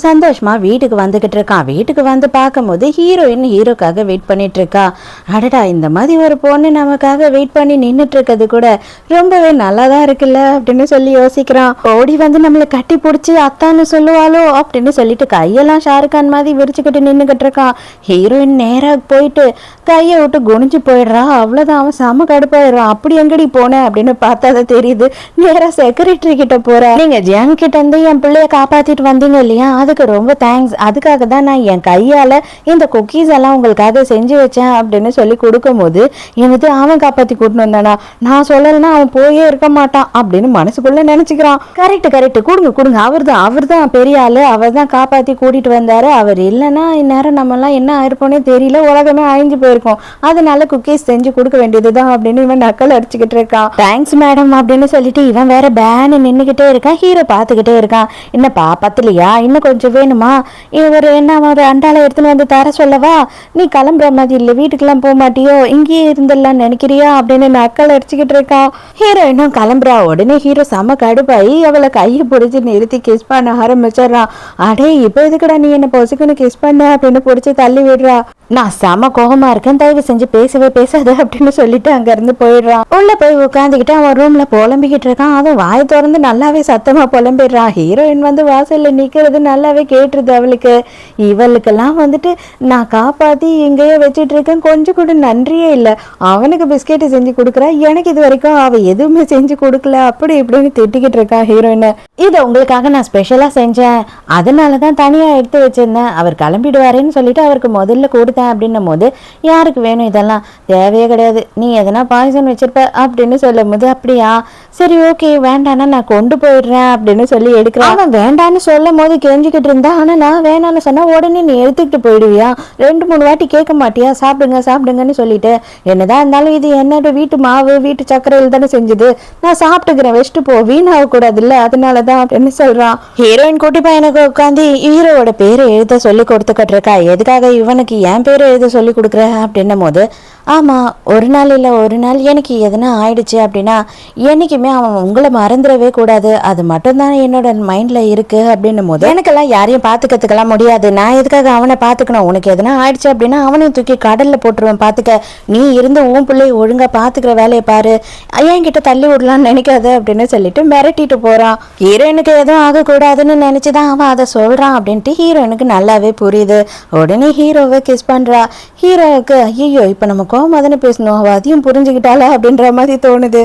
சந்தோஷமா வீட்டுக்கு வந்துகிட்டு இருக்கான். வீட்டுக்கு வந்து பார்க்கும்போது ஹீரோயின் ஹீரோக்காக வெயிட் பண்ணிட்டு இருக்கா. அடடா, இந்த மாதிரி ஒரு பொண்ணு நமக்காக வெயிட் பண்ணி நின்றுட்டு இருக்கிறது கூட ரொம்பவே நல்லாதான் இருக்குல்ல அப்படின்னு சொல்லி யோசிக்கிறான். ஓடி வந்து நம்மளை கட்டி பிடிச்சி அத்தான்னு சொல்லுவாளோ அப்படின்னு சொல்லிட்டு கையெல்லாம் ஷாருக்கான் மாதிரி விரிச்சுக்கிட்டு நின்றுகிட்டு இருக்கான். ஹீரோயின் நேராக போயிட்டு கையை விட்டு குனிஞ்சு போயிடுறா. அவ்வளோதான், அவன் செம கடுப்பாயிடுறான். அப்படி எங்கடி போனேன் அப்படின்னு பார்த்தா தான் தெரியுது, நேராக செக்ரட்டரி கிட்ட போறா. நீங்க ஜியாங் கிட்ட இருந்து என் பிள்ளைய காப்பாத்திட்டு வந்தீங்க இல்லையா, அதுக்கு ரொம்ப தேங்க்ஸ். அதுக்காக தான் நான் என் கையால் இந்த குக்கீஸ் எல்லாம் உங்களுக்காக செஞ்சு வச்சேன் அப்படின்னு சொல்லி கொடுக்கும்போது எனக்கு அவன் காப்பாற்றி கூட்டின்னு வந்தானா, நான் சொல்லலைன்னா அவன் போயே இருக்க மாட்டான் அப்படின்னு மனசுக்குள்ள நினைச்சுக்கிறான். கரெக்ட் கரெக்ட், கொடுங்க கொடுங்க, அவர் தான் பெரிய ஆளு, அவர் தான் காப்பாற்றி கூட்டிட்டு வந்தாரு. அவர் இல்லைன்னா இந்நேரம் நம்மலாம் என்ன ஆயிருப்போனே தெரியல, உலகமே அழிஞ்சு போயிருக்கோம். அதனால குக்கீஸ் செஞ்சு கொடுக்க வேண்டியதுதான் அப்படின்னு இவன் நக்கல் அடிச்சுக்கிட்டு இருக்கான். தேங்க்ஸ் மேடம் அப்படின்னு சொல்லிட்டு இவன் வேற பேனு நின்றுகிட்டே இருக்கான். ஹீரோ பார்த்துக்கிட்டே இருக்கான். என்னப்பா பத்தலையா, இன்னும் கொஞ்சம் வேணுமா, ஒரு என்ன ஒரு அண்டால எடுத்துன்னு வந்து தர சொல்லவா, நீ கிளம்புற மாதிரி இல்லை, வீட்டுக்கெல்லாம் போக மாட்டியோ, இங்கேயே இருந்துடலாம் நினைக்கிறியா அப்படின்னு நக்கல் அடிச்சுக்கிட்டு இருக்கான். ஹீரோ இன்னும் கிளம்புறா. உடனே ஹீரோ செம கடுப்பாயி அவளை கையை பிடிச்சி நிறுத்தி கிஸ் பண்ண ஆரம்பிச்சிடறான். அடே, இப்போ எதுக்குடா நீ என்ன பொசுக்குன்னு கிஸ் பண்ண அப்படின்னு பிடிச்சி தள்ளி விடுறா. நான் செம கோபமா இருக்கேன், தயவு செஞ்சு பேசவே பேசாத அப்படின்னு சொல்லிட்டு அங்க இருந்து போயிடுறான். உள்ள போய் உட்காந்துக்கிட்டு அவன் ரூம்ல புலம்பிக்கிட்டு இருக்கான். அவன் வாய் திறந்து நல்லாவே சத்தமா புலம்பிடுறான். ஹீரோயின் வந்து வாசல்ல நிக்கிறது நல்லாவே கேட்டுருது அவளுக்கு. இவளுக்கெல்லாம் வந்துட்டு நான் காப்பாத்தி இங்கேயே வச்சுட்டு இருக்கேன், கொஞ்சம் கூட நன்றியே இல்லை. அவனுக்கு பிஸ்கெட்டு செஞ்சு கொடுக்குறா, எனக்கு இது வரைக்கும் அவ எதுவுமே செஞ்சு கொடுக்கல அப்படி இப்படின்னு திட்டிக்கிட்டு இருக்கான் ஹீரோயின். இதை உங்களுக்காக நான் ஸ்பெஷலா செஞ்சேன், அதனாலதான் தனியா எடுத்து வச்சிருந்தேன், அவர் கிளம்பிடுவாருன்னு சொல்லிட்டு அவருக்கு முதல்ல கொடுத்தேன் அப்படின்னும் போது, யாருக்கு வேணும் இதெல்லாம், தேவையே கிடையாது, நீ எதனா பாய்சன் வச்சிருப்ப அப்படின்னு சொல்லும் போது, அப்படியா சரி ஓகே வேண்டானா நான் கொண்டு போயிடுறேன் அப்படின்னு சொல்லி எடுக்கிறான். அவன் வேண்டான்னு சொல்லும் போது கெஞ்சிக்கிட்டு இருந்தா, ஆனா நான் வேணான்னு சொன்னா உடனே நீ எடுத்துக்கிட்டு போயிடுவியா, 2-3 வாட்டி கேட்க மாட்டியா, சாப்பிடுங்க சாப்பிடுங்கன்னு சொல்லிட்டு, என்னதான் இருந்தாலும் இது என்னோட வீட்டு மாவு வீட்டு சக்கரையில் தானே செஞ்சது, நான் சாப்பிட்டுக்கிறேன், வச்சுட்டு போ, வீணாக கூடாது இல்ல, அதனாலதான் அப்படின்னு சொல்றான். ஹீரோயின் குட்டி பையனுக்கு உட்காந்து ஹீரோவோட பேரை எழுத சொல்லி கொடுத்துக்கிட்டு இருக்கா. எதுக்காக இவனுக்கு என் பேரை எழுத சொல்லி கொடுக்குற அப்படின்னும் போது, ஆமா ஒரு நாள் இல்லை ஒரு நாள் எனக்கு எதனா ஆயிடுச்சு அப்படின்னா என்னைக்குமே அவன் உங்களை மறந்துடவே கூடாது, அது மட்டும்தான் என்னோட மைண்ட்ல இருக்கு அப்படின்னும் போது, எனக்கெல்லாம் யாரையும் பார்த்துக்கிறதுக்கெல்லாம் முடியாது, நான் எதுக்காக அவனை பார்த்துக்கணும், உனக்கு எதனா ஆயிடுச்சு அப்படின்னா அவனையும் தூக்கி கடல்ல போட்டுருவேன் பார்த்துக்க, நீ இருந்து உன் பிள்ளைய ஒழுங்கா பார்த்துக்கிற வேலையை பாரு, என்கிட்ட தள்ளி விடலான்னு நினைக்காது அப்படின்னு சொல்லிட்டு மிரட்டிட்டு போறான். ஹீரோயினுக்கு எதுவும் ஆகக்கூடாதுன்னு நினைச்சுதான் அவன் அதை சொல்றான் அப்படின்ட்டு ஹீரோயினுக்கு நல்லாவே புரியுது. உடனே ஹீரோவை கிஸ் பண்றா. ஹீரோவுக்கு ஐயோ இப்ப நம்ம கோவமா தானே பேசணும், அவ அதையும் புரிஞ்சுக்கிட்டாளா அப்படின்ற மாதிரி தோணுது.